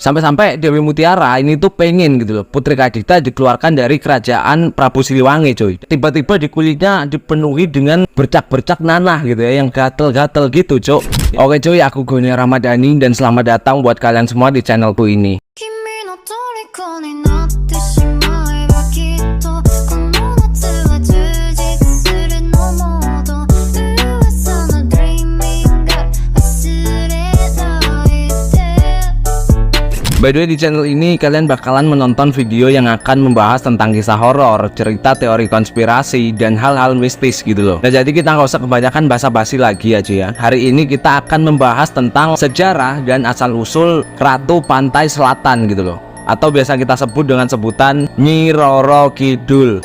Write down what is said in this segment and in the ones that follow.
Sampai-sampai Dewi Mutiara ini tuh pengen gitu loh Putri Kadita dikeluarkan dari kerajaan Prabu Siliwangi cuy. Tiba-tiba di kulitnya dipenuhi dengan bercak-bercak nanah gitu ya, yang gatel-gatel gitu cuk. Oke cuy, aku Goni Ramadhani dan selamat datang buat kalian semua di channelku ini. By the way, di channel ini kalian bakalan menonton video yang akan membahas tentang kisah horor, cerita teori konspirasi, dan hal-hal mistis gitu loh. Nah jadi kita nggak usah kebanyakan basa-basi lagi aja ya. Hari ini kita akan membahas tentang sejarah dan asal-usul Ratu Pantai Selatan gitu loh, atau biasa kita sebut dengan sebutan Nyi Roro Kidul.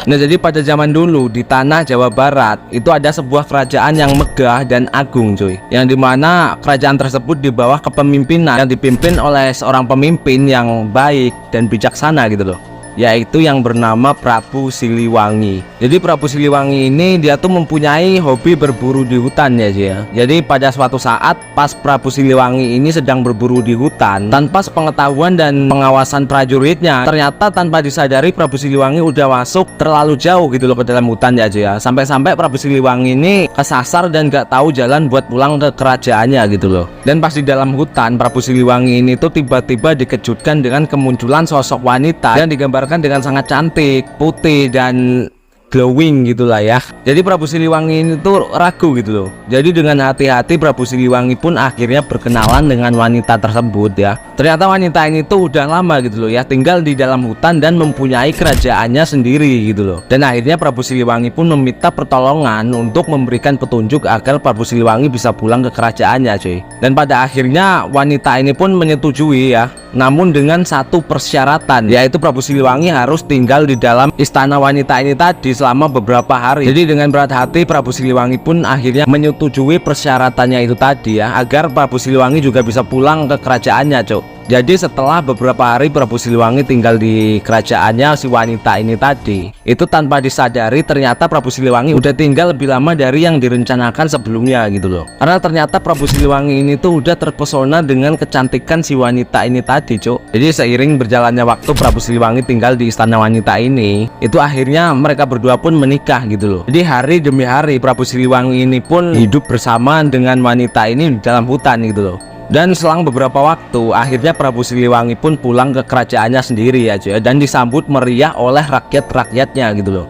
Nah jadi pada zaman dulu di tanah Jawa Barat itu ada sebuah kerajaan yang megah dan agung cuy, yang dimana kerajaan tersebut di bawah kepemimpinan yang dipimpin oleh seorang pemimpin yang baik dan bijaksana gitu loh, yaitu yang bernama Prabu Siliwangi. Jadi Prabu Siliwangi ini dia tuh mempunyai hobi berburu di hutan ya dia. Jadi pada suatu saat pas Prabu Siliwangi ini sedang berburu di hutan, tanpa sepengetahuan dan pengawasan prajuritnya, ternyata tanpa disadari Prabu Siliwangi udah masuk terlalu jauh gitu loh ke dalam hutan ya dia. Sampai-sampai Prabu Siliwangi ini kesasar dan gak tahu jalan buat pulang ke kerajaannya gitu loh. Dan pas di dalam hutan, Prabu Siliwangi ini tuh tiba-tiba dikejutkan dengan kemunculan sosok wanita yang digambarkan dengan sangat cantik, putih, dan glowing gitulah ya. Jadi Prabu Siliwangi ini tuh ragu gitu loh. Jadi dengan hati-hati Prabu Siliwangi pun akhirnya berkenalan dengan wanita tersebut ya. Ternyata wanita ini tuh udah lama gitu loh ya, tinggal di dalam hutan dan mempunyai kerajaannya sendiri gitu loh. Dan akhirnya Prabu Siliwangi pun meminta pertolongan untuk memberikan petunjuk agar Prabu Siliwangi bisa pulang ke kerajaannya cuy. Dan pada akhirnya wanita ini pun menyetujui ya, namun dengan satu persyaratan, yaitu Prabu Siliwangi harus tinggal di dalam istana wanita ini tadi selama beberapa hari. Jadi dengan berat hati Prabu Siliwangi pun akhirnya menyetujui persyaratannya itu tadi ya, agar Prabu Siliwangi juga bisa pulang ke kerajaannya cok. Jadi setelah beberapa hari Prabu Siliwangi tinggal di kerajaannya si wanita ini tadi, itu tanpa disadari ternyata Prabu Siliwangi udah tinggal lebih lama dari yang direncanakan sebelumnya gitu loh. Karena ternyata Prabu Siliwangi ini tuh udah terpesona dengan kecantikan si wanita ini tadi cok. Jadi seiring berjalannya waktu Prabu Siliwangi tinggal di istana wanita ini, itu akhirnya mereka berdua pun menikah gitu loh. Jadi hari demi hari Prabu Siliwangi ini pun hidup bersama dengan wanita ini di dalam hutan gitu loh. Dan selang beberapa waktu akhirnya Prabu Siliwangi pun pulang ke kerajaannya sendiri ya cuy, dan disambut meriah oleh rakyat-rakyatnya gitu loh.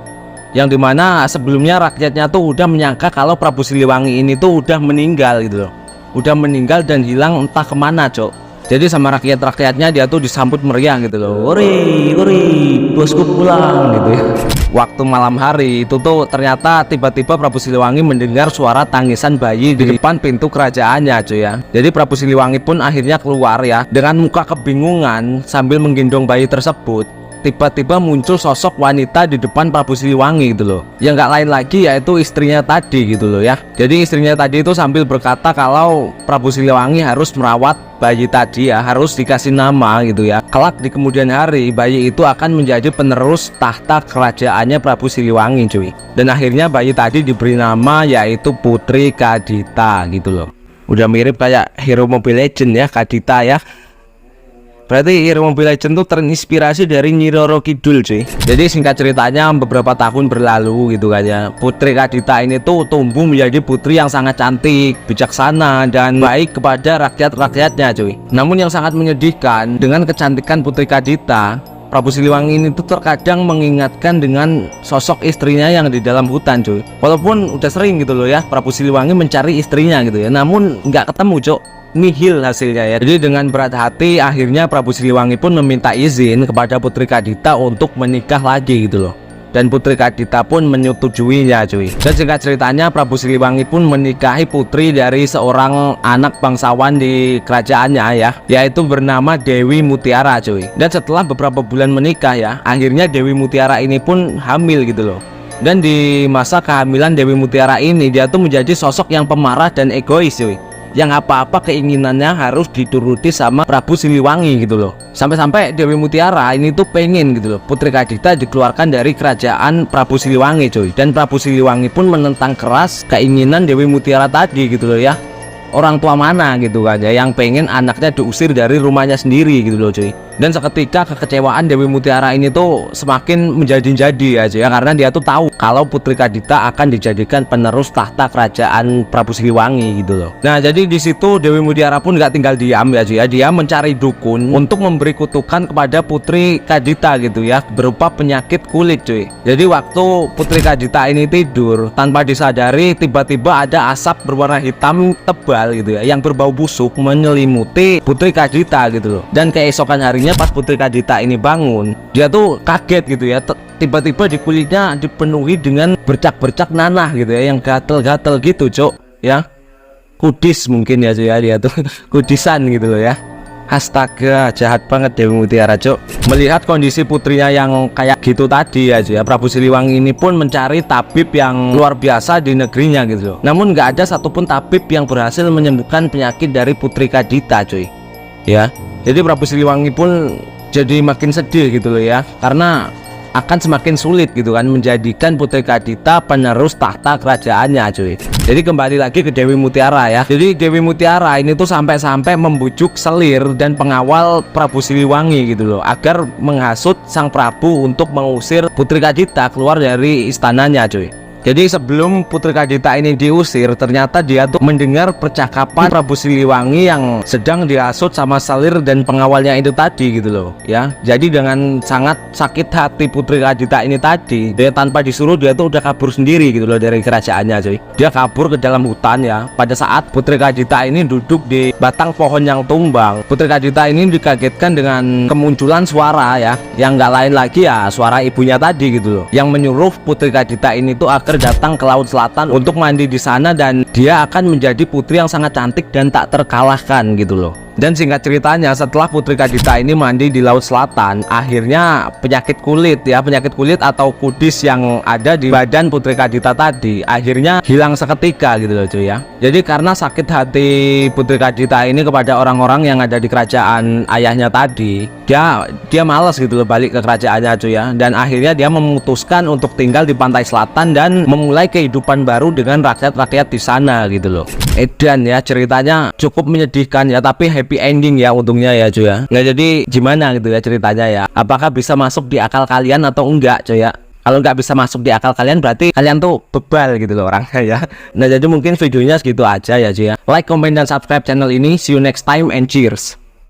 Yang dimana sebelumnya rakyatnya tuh udah menyangka kalau Prabu Siliwangi ini tuh udah meninggal gitu loh, udah meninggal dan hilang entah kemana cok. Jadi sama rakyat-rakyatnya dia tuh disambut meriah gitu loh, ori bosku pulang gitu ya. Waktu malam hari itu tuh ternyata tiba-tiba Prabu Siliwangi mendengar suara tangisan bayi di depan pintu kerajaannya cuy ya. Jadi Prabu Siliwangi pun akhirnya keluar ya dengan muka kebingungan sambil menggendong bayi tersebut. Tiba-tiba muncul sosok wanita di depan Prabu Siliwangi gitu loh, yang gak lain lagi yaitu istrinya tadi gitu loh ya. Jadi istrinya tadi itu sambil berkata kalau Prabu Siliwangi harus merawat bayi tadi ya, harus dikasih nama gitu ya. Kelak di kemudian hari bayi itu akan menjadi penerus tahta kerajaannya Prabu Siliwangi cuy. Dan akhirnya bayi tadi diberi nama yaitu Putri Kadita gitu loh. Udah mirip kayak hero Mobile Legend ya, Kadita ya. Berarti hero Mobile Legend tuh terinspirasi dari Nyi Roro Kidul cuy. Jadi singkat ceritanya beberapa tahun berlalu gitu kan ya, Putri Kadita ini tuh tumbuh menjadi putri yang sangat cantik, bijaksana, dan baik kepada rakyat-rakyatnya cuy. Namun yang sangat menyedihkan, dengan kecantikan Putri Kadita, Prabu Siliwangi ini tuh terkadang mengingatkan dengan sosok istrinya yang di dalam hutan cuy. Walaupun udah sering gitu loh ya Prabu Siliwangi mencari istrinya gitu ya, namun nggak ketemu cok, nihil hasilnya ya. Jadi dengan berat hati akhirnya Prabu Siliwangi pun meminta izin kepada Putri Kadita untuk menikah lagi gitu loh. Dan Putri Kadita pun menyetujuinya cuy. Dan singkat ceritanya Prabu Siliwangi pun menikahi putri dari seorang anak bangsawan di kerajaannya ya, yaitu bernama Dewi Mutiara cuy. Dan setelah beberapa bulan menikah ya, akhirnya Dewi Mutiara ini pun hamil gitu loh. Dan di masa kehamilan Dewi Mutiara ini dia tuh menjadi sosok yang pemarah dan egois cuy, yang apa-apa keinginannya harus dituruti sama Prabu Siliwangi gitu loh. Sampai-sampai Dewi Mutiara ini tuh pengen gitu loh Putri Kadita dikeluarkan dari kerajaan Prabu Siliwangi coy. Dan Prabu Siliwangi pun menentang keras keinginan Dewi Mutiara tadi gitu loh ya. Orang tua mana gitu kan ya yang pengen anaknya diusir dari rumahnya sendiri gitu loh cuy. Dan seketika kekecewaan Dewi Mutiara ini tuh semakin menjadi-jadi aja ya, karena dia tuh tahu kalau Putri Kadita akan dijadikan penerus tahta kerajaan Prabu Siliwangi gitu loh. Nah jadi di situ Dewi Mutiara pun nggak tinggal diam ya cuy ya, dia mencari dukun untuk memberi kutukan kepada Putri Kadita gitu ya, berupa penyakit kulit cuy. Jadi waktu Putri Kadita ini tidur tanpa disadari, tiba-tiba ada asap berwarna hitam tebal gitu ya yang berbau busuk menyelimuti Putri Kadita gitu loh. Dan keesokan harinya pas Putri Kadita ini bangun, dia tuh kaget gitu ya, tiba-tiba di kulitnya dipenuhi dengan bercak-bercak nanah gitu ya yang gatel-gatel gitu cok ya. Kudis mungkin ya cuy ya, dia tuh kudisan gitu loh ya. Astaga, jahat banget Dewi Mutiara cok. Melihat kondisi putrinya yang kayak gitu tadi ya cuy ya, Prabu Siliwangi ini pun mencari tabib yang luar biasa di negerinya gitu loh. Namun nggak ada satupun tabib yang berhasil menyembuhkan penyakit dari Putri Kadita cuy ya. Jadi Prabu Siliwangi pun jadi makin sedih gitu loh ya, karena akan semakin sulit gitu kan menjadikan Putri Kadita penerus tahta kerajaannya cuy. Jadi kembali lagi ke Dewi Mutiara ya. Jadi Dewi Mutiara ini tuh sampai-sampai membujuk selir dan pengawal Prabu Siliwangi gitu loh, agar menghasut sang Prabu untuk mengusir Putri Kadita keluar dari istananya cuy. Jadi sebelum Putri Kadita ini diusir, ternyata dia tuh mendengar percakapan Prabu Siliwangi yang sedang dihasut sama selir dan pengawalnya itu tadi gitu loh ya. Jadi dengan sangat sakit hati Putri Kadita ini tadi, dia tanpa disuruh dia tuh udah kabur sendiri gitu loh dari kerajaannya cuy. Dia kabur ke dalam hutan ya. Pada saat Putri Kadita ini duduk di batang pohon yang tumbang, Putri Kadita ini dikagetkan dengan kemunculan suara ya, yang nggak lain lagi ya suara ibunya tadi gitu loh, yang menyuruh Putri Kadita ini tuh agar datang ke Laut Selatan untuk mandi di sana, dan dia akan menjadi putri yang sangat cantik dan tak terkalahkan gitu loh. Dan singkat ceritanya, setelah Putri Kadita ini mandi di Laut Selatan, akhirnya penyakit kulit ya, penyakit kulit atau kudis yang ada di badan Putri Kadita tadi akhirnya hilang seketika gitu loh cuy ya. Jadi karena sakit hati Putri Kadita ini kepada orang-orang yang ada di kerajaan ayahnya tadi, dia malas gitu loh balik ke kerajaannya cuy ya. Dan akhirnya dia memutuskan untuk tinggal di pantai selatan dan memulai kehidupan baru dengan rakyat-rakyat di sana gitu loh. Edan ya, ceritanya cukup menyedihkan ya, tapi happy ending ya untungnya ya cuy ya. Nah jadi gimana gitu ya ceritanya ya, apakah bisa masuk di akal kalian atau enggak cuy ya? Kalau nggak bisa masuk di akal kalian, berarti kalian tuh bebal gitu loh orangnya ya. Nah jadi mungkin videonya segitu aja ya cuy ya. Like, comment, dan subscribe channel ini. See you next time and cheers.